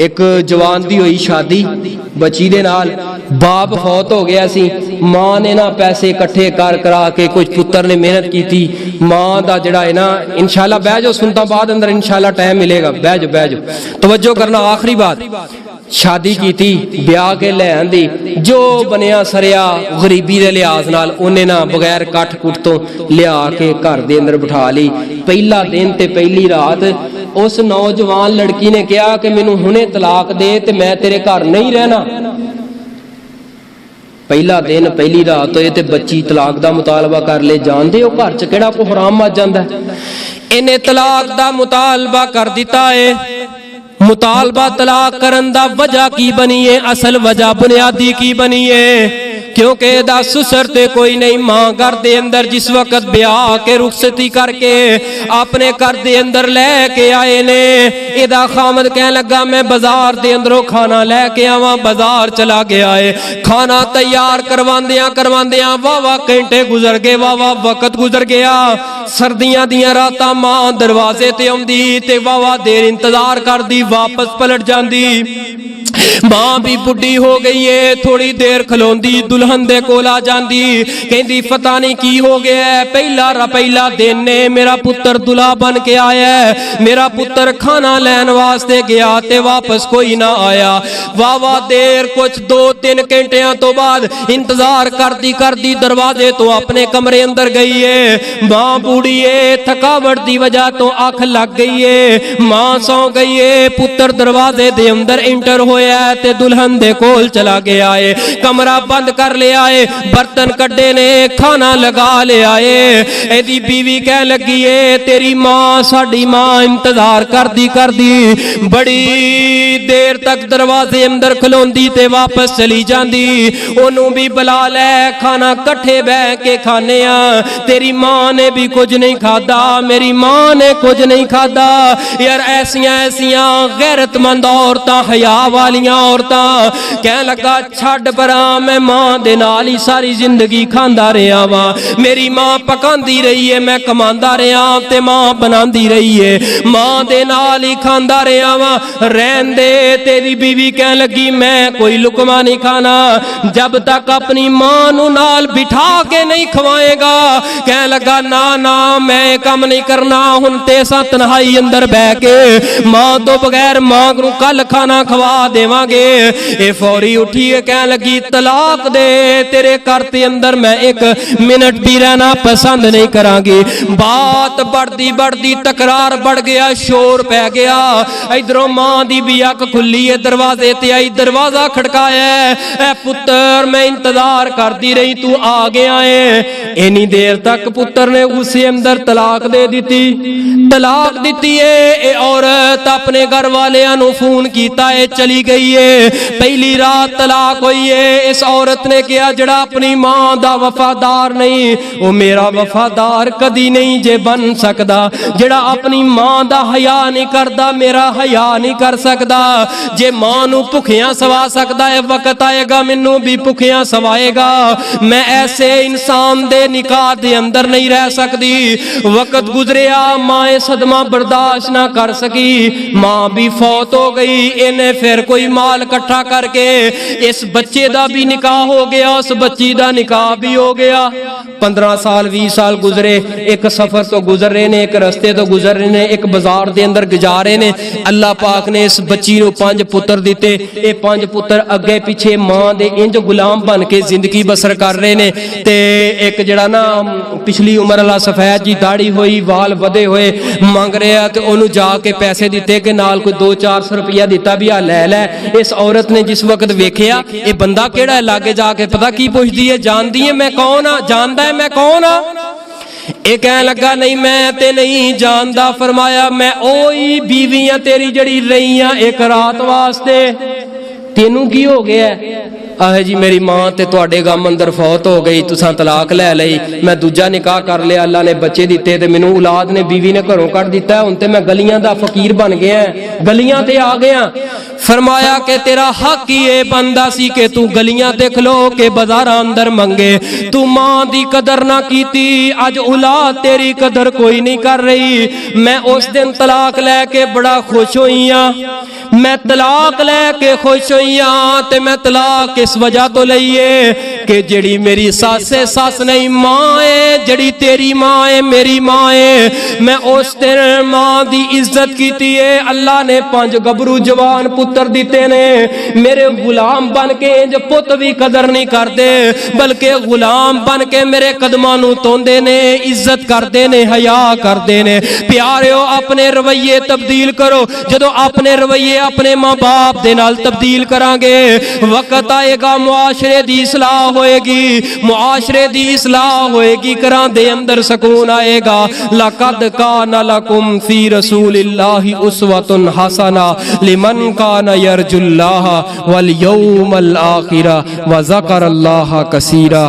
एक जवान दी हुई शादी बच्ची दे नाल, बाप फौत हो गया सी, मां ने ना पैसे इकट्ठे कर करा के, कुछ पुत्र ने मेहनत की थी, मां दा जड़ा है ना, इंशाल्लाह बह जाओ सुनता बाद अंदर इंशाल्लाह टाइम मिलेगा, बह जाओ तवज्जो करना। आखिरी बात, शादी की थी, ब्याह के ले आंदी, जो बनया सरिया गरीबी दे लिहाज नाल उन्हें ना बगैर कट कुट तो लिया के घर दे अंदर बिठा ली। पहला दिन ते पहली रात उस नौजवान लड़की ने कहा कि मैनू हुणे तलाक दे ते मैं तेरे घर नहीं रहना। पहला दिन पहली रात होए ते बच्ची तलाक दा मुतालबा कर ले। जानदे हो घर च केड़ा कोई हराम मच जांदा है। इन्हें तलाक दा मुतालबा कर दिता है। मुतालबा तलाक करन दा वजह की बनी है, असल वजह बुनियादी की बनी है, क्योंकि दा सुसर ते कोई नहीं। मां घर दे अंदर जिस वक्त ब्याह के रुखसती करके अपने घर दे अंदर लेके आए ने, एदा खामद कह लगा मैं बाजार दे अंदरों खाना लेके आवा। बाजार चला गया है, खाना तैयार करवांदियां वाह घंटे गुजर गए, वाह वक्त गुजर गया। सर्दियां दियां रातां मां दरवाजे ते आउंदी ते वाह देर इंतजार करदी, वापस पलट जांदी। मां भी बुढ़ी हो गई है, थोड़ी देर खलोंदी, दुल्हन दे कोल आ जांदी, कहंदी पता नहीं की हो गया है, पहला दिन ने मेरा पुत्र दुल्हा बन के आया है, मेरा पुत्र खाना लैन वास्ते गया ते वापस कोई ना आया। वाह देर कुछ 2-3 घंटिया तो बाद इंतजार करदी दरवाजे तो अपने कमरे अंदर गई है। मां बूढ़ी है, थकावट दी वजह तो अख लग गई है, मां सौ गई है। पुत्र दरवाजे दे अंदर इंटर होया ते दुल्हन दे कोल चला गया है, कमरा बंद कर लिया है, बर्तन कड्डे ने, खाना लगा लिया है। एदी बीवी कह लगी है तेरी मां साडी मां इंतजार करदी बड़ी देर तक दरवाजे अंदर खलोंदी ते वापस चली जांदी। ओनू भी बुला ले, खाना कट्ठे बह के खाने आ। तेरी मां ने भी कुछ नहीं खादा, मेरी मां ने कुछ नहीं खादा। यार ऐसियां गैरतमंद औरतां, हया वालियां औरतां कह लगा छड़ परा, मैं मां दे नाल ही सारी जिंदगी खांदा रहा वा। मेरी मां पकांदी रही है, मैं कमांदा रहा ते मां बनांदी रही है, मां दे नाल ही खांदा रहा वा। रहन दे। तेरी बीवी कह लगी मैं कोई लुकमा नहीं खाना जब तक अपनी मां नू नाल बिठा के नहीं खवाएगा। कह लगा ना मैं काम नहीं करना, हुण ते सा तन्हाई अंदर बह के मां तो बगैर मां नू कल खाना खवा देवांगे। ए फौरी उठी है, कह लगी तलाक दे, तेरे घर के अंदर मैं एक मिनट भी रहना पसंद नहीं करांगी। बात बढ़ती तकरार बढ़ गया, शोर पै गया। इधरों मां दी भी अख खुली है, दरवाजे ते आई, दरवाजा खड़काया, ए पुत्र मैं इंतजार करती रही, तू आ गया है। इन्नी देर तक पुत्र ने उसे अंदर तलाक दे दी है। ए औरत अपने घर वालियां नू फोन कीता है, चली गई है। पहली रात तलाक हुई है। इस औरत ने कहा जड़ा अपनी मां दा वफादार नहीं, वो मेरा वफादार कदी नहीं जे बन सकदा। जड़ा अपनी मां दा हया नहीं करदा, मेरा हया नहीं कर सकदा। जे मां नू भुखियां सवा सकदा है, वक्त आएगा मैनू भी भुखियां सवाएगा। मैं ऐसे इंसान दे निकाह दे अंदर नहीं रह सकदी। वक्त गुजरिया, मां सदमा बर्दाश्त ना कर सकी, मां भी फौत हो गई। इन्हें फिर कोई माल इकट्ठा करके इस बच्चे दा भी निकाह हो गया, उस बच्ची दा निकाह भी हो गया। 15 साल 20 साल गुजरे, एक सफर तो गुजर रहे ने, एक रस्ते तो गुजर रहे ने, एक बाजार दे अंदर गुजारे ने। अल्लाह पाक ने इस बच्ची नू 5 पुत्र दिते। ये 5 पुत्र अगे पीछे मां दे इंज गुलाम बन के जिंदगी बसर कर रहे ने। ते एक जड़ा ना पिछली उम्र वाला सफेद जी दाढ़ी हुई, वाल वधे हुए मंग रहा, ते ओनू जाके पैसे दिते कि नाल कोई 200-400 रुपया दिता भी आ ले। इस औरत ने जिस वक्त वेखिया ये बंदा केड़ा है, लागे जाके पता की पुछदी है, जानदी है मैं कौन आ, जानदा है मैं कौन आ। ये कह लगा नहीं मैं ते नहीं जानदा। फरमाया मैं ओही बीवी आ तेरी जड़ी रही आ एक रात वास्ते, तेनू की हो गया? आह जी मेरी मां ते तुहाडे गम अंदर फौत हो गई, तुसां तलाक ले लई, मैं दूजा निकाह कर लिया, अल्लाह ने बच्चे दिते ते मैनू औलाद ने बीवी ने घरों कढ़ दिता, हुण ते मैं गलियां दा फकीर बन गया, गलियां ते आ गया। फरमाया कि तेरा हक ही ये बनदा सी कि तू गलियां ते खलो के बाजारां अंदर मंगे। तू मां दी कदर ना कीती, अज औलाद तेरी कदर कोई नहीं कर रही। मैं उस दिन तलाक लैके बड़ा खुश होई हां। मैं तलाक लैके खुश होई हां ते मैं तलाक इस वजह तो लईए कि जेड़ी मेरी सस है सस नहीं मां है, जेड़ी तेरी मां है मेरी मां है। मैं उस दिन मां दी इज्जत कीती है। अल्लाह ने 5 गबरू जवान पुत्र दिते ने। मेरे गुलाम बन के इंज पुत भी कदर नहीं करते, बल्कि गुलाम बन के मेरे कदमां नूं तोंदे ने, इज्जत करते ने, हया करते ने। प्यारिओ अपने रवैये तब्दील करो। जदों अपने रवैये अपने मां बाप दे नाल तब्दील करांगे, वक्त आएगा मुआशरे दी इस्लाह होएगी, मुआशरे दी इस्लाह होएगी, घरां दे अंदर सुकून आएगा। लक़द काना लकुम फी रसूलिल्लाहि उस्वतुन हसना लिमन काना यरजुल्लाह वल यौमल आखिरा व ज़करल्लाह कसीरा।